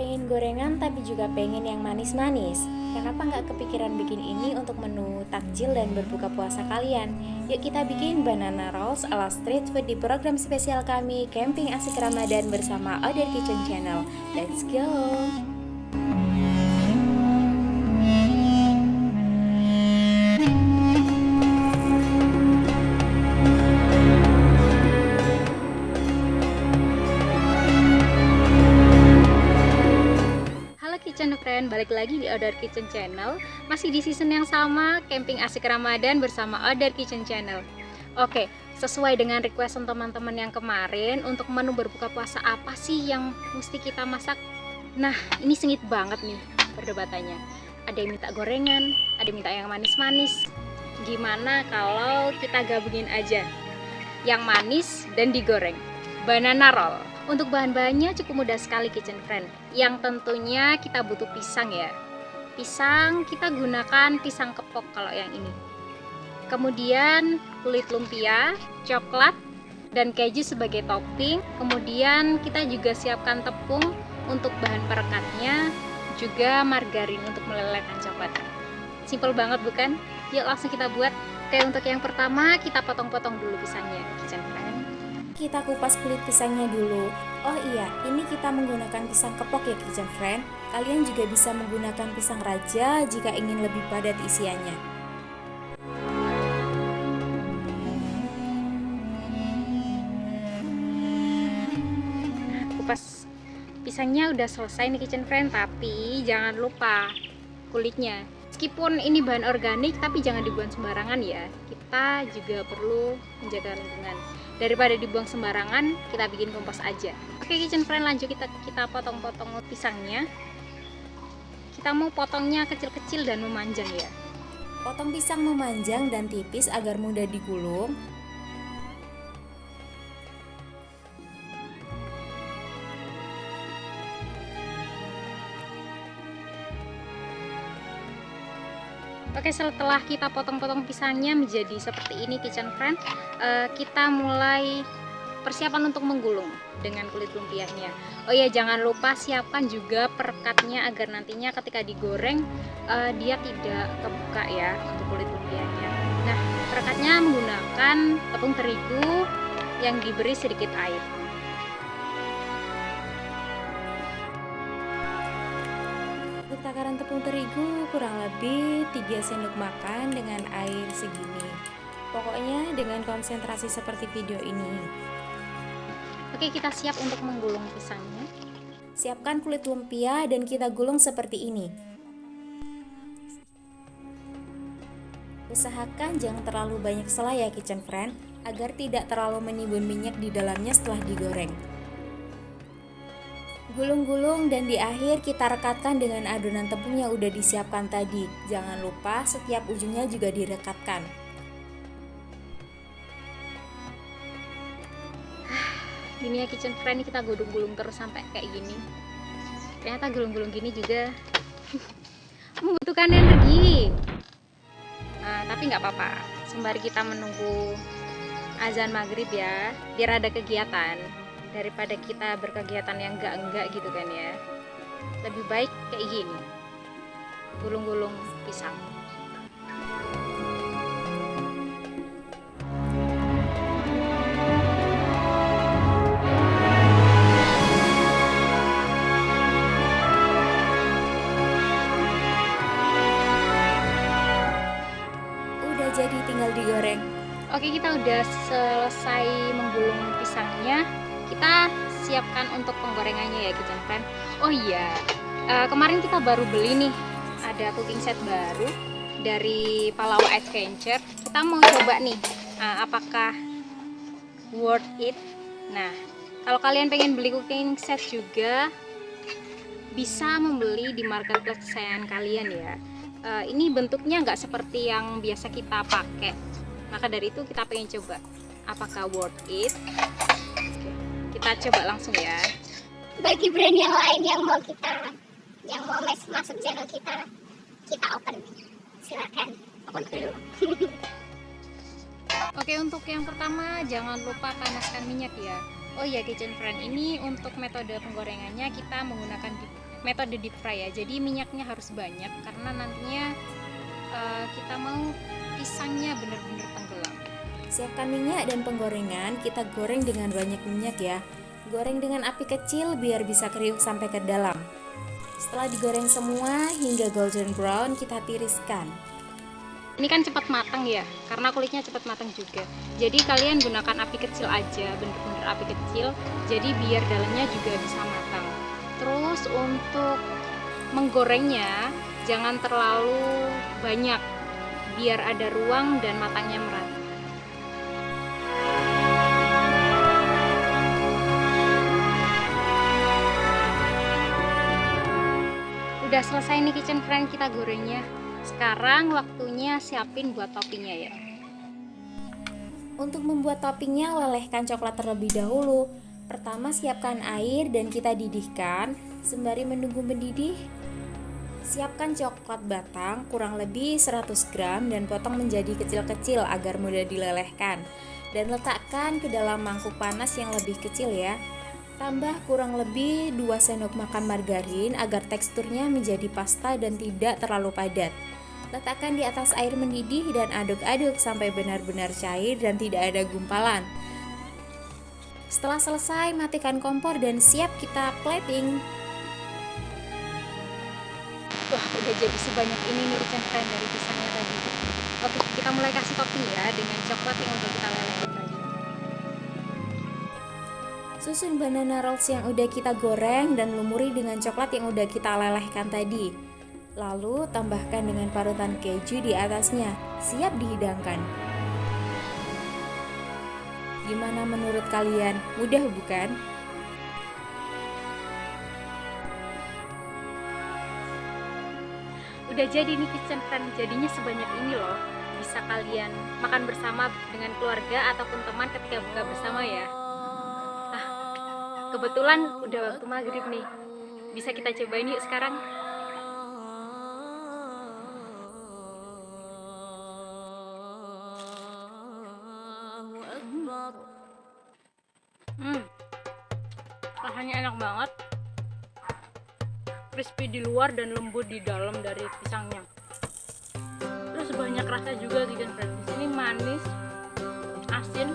Pengen gorengan tapi juga pengen yang manis-manis? Kenapa nggak kepikiran bikin ini untuk menu takjil dan berbuka puasa kalian? Yuk kita bikin banana rolls ala street food di program spesial kami Camping Asik Ramadan bersama Other Kitchen Channel. Let's go! Kitchen Friend, balik lagi di Other Kitchen Channel. Masih di season yang sama, Camping Asik Ramadan bersama Other Kitchen Channel. Oke, sesuai dengan requestan teman-teman yang kemarin, untuk menu berbuka puasa apa sih yang mesti kita masak? Nah, ini sengit banget nih perdebatannya. Ada yang minta gorengan, ada yang minta yang manis-manis. Gimana kalau kita gabungin aja yang manis dan digoreng? Banana roll. Untuk bahan-bahannya cukup mudah sekali Kitchen Friend. Yang tentunya kita butuh pisang ya. Pisang kita gunakan pisang kepok kalau yang ini. Kemudian kulit lumpia, coklat, dan keju sebagai topping. Kemudian kita juga siapkan tepung untuk bahan perekatnya, juga margarin untuk melelehkan coklat. Simple banget bukan? Yuk langsung kita buat. Oke, untuk yang pertama kita potong-potong dulu pisangnya Kitchen Friend. Kita kupas kulit pisangnya dulu. Oh iya, ini kita menggunakan pisang kepok ya Kitchen Friend. Kalian juga bisa menggunakan pisang raja jika ingin lebih padat isiannya. Kupas pisangnya udah selesai nih Kitchen Friend, tapi jangan lupa kulitnya. Meskipun ini bahan organik, tapi jangan dibuang sembarangan ya. Kita juga perlu menjaga lingkungan. Daripada dibuang sembarangan, kita bikin kompos aja. Oke Kitchen Friend, lanjut kita potong-potong pisangnya. Kita mau potongnya kecil-kecil dan memanjang ya. Potong pisang memanjang dan tipis agar mudah digulung. Oke, setelah kita potong-potong pisangnya menjadi seperti ini Kitchen Friend, kita mulai persiapan untuk menggulung dengan kulit lumpianya. Oh ya, jangan lupa siapkan juga perekatnya agar nantinya ketika digoreng dia tidak kebuka ya untuk kulit lumpianya. Nah, perekatnya menggunakan tepung terigu yang diberi sedikit air. Untuk takaran tepung terigu kurang lebih 3 sendok makan dengan air segini. Pokoknya dengan konsentrasi seperti video ini. Oke, kita siap untuk menggulung pisangnya. Siapkan kulit lumpia dan kita gulung seperti ini. Usahakan jangan terlalu banyak selai ya Kitchen Friend, agar tidak terlalu menimbun minyak di dalamnya setelah digoreng. Gulung-gulung dan di akhir kita rekatkan dengan adonan tepung yang udah disiapkan tadi. Jangan lupa setiap ujungnya juga direkatkan. Gini ya Kitchen Friend, kita gulung-gulung terus sampai kayak gini. Ternyata gulung-gulung gini juga membutuhkan energi. Nah, tapi nggak apa-apa. Sembari kita menunggu azan maghrib ya, biar ada kegiatan. Daripada kita berkegiatan yang enggak gitu kan ya, lebih baik kayak gini, gulung-gulung pisang. Udah jadi, tinggal digoreng. Oke, kita udah selesai menggulung pisangnya. Kita siapkan untuk penggorengannya ya Kitchen Friend. Oh iya, kemarin kita baru beli nih, ada cooking set baru dari Palawa Adventure. Kita mau coba nih, apakah worth it. Nah, kalau kalian pengen beli cooking set juga bisa membeli di marketplace kesayangan kalian ya. Ini bentuknya nggak seperti yang biasa kita pakai, maka dari itu kita pengen coba apakah worth it. Kita coba langsung ya. Bagi brand yang lain yang mau masuk channel kita open, silakan open dulu. Oke, untuk yang pertama jangan lupa panaskan minyak ya. Oh ya Kitchen Friend, ini untuk metode penggorengannya kita menggunakan metode deep fry ya. Jadi minyaknya harus banyak karena nantinya kita mau pisangnya benar-benar tenggelam. Siapkan minyak dan penggorengan, kita goreng dengan banyak minyak ya. Goreng dengan api kecil biar bisa kriuk sampai ke dalam. Setelah digoreng semua hingga golden brown, kita tiriskan. Ini kan cepat matang ya, karena kulitnya cepat matang juga. Jadi kalian gunakan api kecil aja, bener-bener api kecil. Jadi biar dalamnya juga bisa matang. Terus untuk menggorengnya jangan terlalu banyak, biar ada ruang dan matangnya merata. Udah selesai nih kitchen friend kita gorengnya. Sekarang waktunya siapin buat toppingnya ya. Untuk membuat toppingnya, lelehkan coklat terlebih dahulu. Pertama siapkan air dan kita didihkan. Sembari menunggu mendidih, siapkan coklat batang kurang lebih 100 gram dan potong menjadi kecil-kecil agar mudah dilelehkan. Dan letakkan ke dalam mangkuk panas yang lebih kecil ya. Tambah kurang lebih 2 sendok makan margarin agar teksturnya menjadi pasta dan tidak terlalu padat. Letakkan di atas air mendidih dan aduk-aduk sampai benar-benar cair dan tidak ada gumpalan. Setelah selesai, matikan kompor dan siap kita plating. Wah, udah jadi sebanyak ini nih kitchen friend dari pisangnya tadi. Oke, kita mulai kasih topping ya dengan coklat yang udah kita lelehin tadi. Susun banana rolls yang udah kita goreng dan lumuri dengan coklat yang udah kita lelehkan tadi. Lalu tambahkan dengan parutan keju di atasnya. Siap dihidangkan. Gimana menurut kalian? Mudah bukan? Udah jadi nih kitchen friend, jadinya sebanyak ini loh. Bisa kalian makan bersama dengan keluarga ataupun teman ketika buka bersama ya. Kebetulan udah waktu maghrib nih. Bisa kita cobain yuk sekarang. Rasanya enak banget. Crispy di luar dan lembut di dalam dari pisangnya. Terus banyak rasa juga kitchen friend. Di sini manis, asin,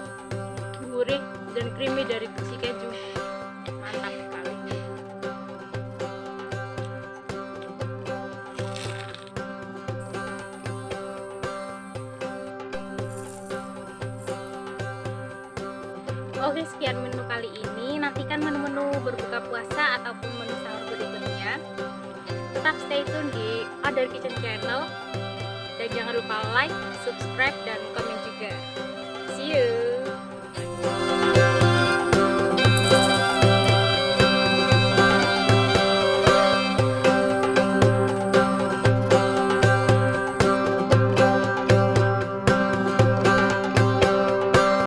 gurih, dan creamy dari si keju. Mantap sekali. Oke, sekian menu kali ini. Nantikan menu-menu berbuka puasa ataupun menu sahur berikutnya. Tetap stay tune di Other Kitchen Channel. Dan jangan lupa like, subscribe, dan komen juga. See you!